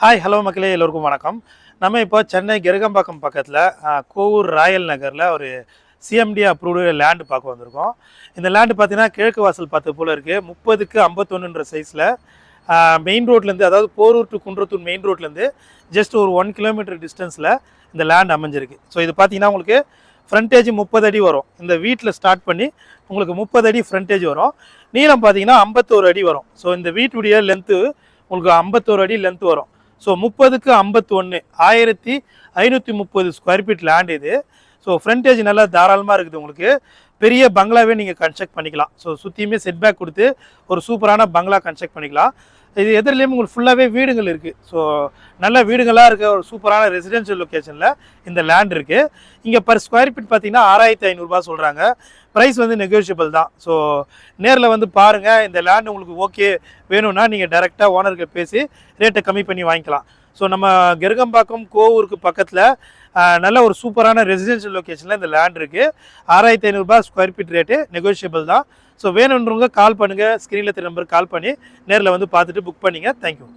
Hi hello மக்களே, எல்லோருக்கும் வணக்கம். நம்ம இப்போ சென்னை கெருகம்பாக்கம் பக்கத்தில் கோவூர் ராயல் நகரில் ஒரு சிஎம்டி அப்ரூவ்டு லேண்டு பார்க்க வந்திருக்கோம். இந்த லேண்டு பார்த்தீங்கன்னா கிழக்கு வாசல் 10 போல் இருக்குது. 30க்கு 51ன்ற சைஸில் மெயின் ரோட்லேருந்து, அதாவது போரூர் டு குன்றத்தூர் மெயின் ரோட்லேருந்து ஜஸ்ட் ஒரு 1 கிலோமீட்டர் டிஸ்டன்ஸில் இந்த லேண்ட் அமைஞ்சிருக்கு. ஸோ இது பார்த்தீங்கன்னா உங்களுக்கு ஃப்ரண்டேஜ் 30 அடி வரும். இந்த வீட்டில் ஸ்டார்ட் பண்ணி உங்களுக்கு 30 அடி ஃப்ரண்டேஜ் வரும். நீளம் பார்த்தீங்கன்னா 51 அடி வரும். ஸோ இந்த வீட்டுடைய லென்த்து உங்களுக்கு 51 அடி லென்த் வரும். ஸோ 30க்கு 51 1530 ஸ்கொயர் ஃபீட் லேண்ட் இது. ஸோ ஃப்ரண்டேஜ் நல்லா தாராளமாக இருக்குது. உங்களுக்கு பெரிய பங்களாவே நீங்கள் கன்ஸ்ட்ரக்ட் பண்ணிக்கலாம். ஸோ சுற்றியுமே செட்பேக் கொடுத்து ஒரு சூப்பரான பங்களா கன்ஸ்ட்ரக்ட் பண்ணிக்கலாம். இது எதிரிலேயும் உங்களுக்கு ஃபுல்லாகவே வீடுகள் இருக்குது. ஸோ நல்ல வீடுகளாக இருக்க ஒரு சூப்பரான ரெசிடென்ஷியல் லொக்கேஷனில் இந்த லேண்ட் இருக்குது. இங்கே பர் ஸ்கொயர் ஃபீட் பார்த்தீங்கன்னா 6500 சொல்கிறாங்க. ப்ரைஸ் வந்து நெகோஷியபிள் தான். ஸோ நேரில் வந்து பாருங்கள். இந்த லேண்ட் உங்களுக்கு ஓகே வேணும்னா நீங்கள் டைரெக்டாக ஓனருக்கு பேசி ரேட்டை கம்மி பண்ணி வாங்கிக்கலாம். ஸோ நம்ம கெருகம்பாக்கம் கோவூருக்கு பக்கத்தில் நல்ல ஒரு சூப்பரான ரெசிடென்ஷியல் லொக்கேஷனில் இந்த லேண்ட் இருக்குது. 6500 ஸ்கொயர் ஃபீட் ரேட்டு நெகோஷியபிள் தான். ஸோ வேணுன்றவங்க கால் பண்ணுங்கள். ஸ்க்ரீனில் தெரிய நம்பருக்கு கால் பண்ணி நேரில் வந்து பார்த்துட்டு புக் பண்ணிங்க. தேங்க்யூ.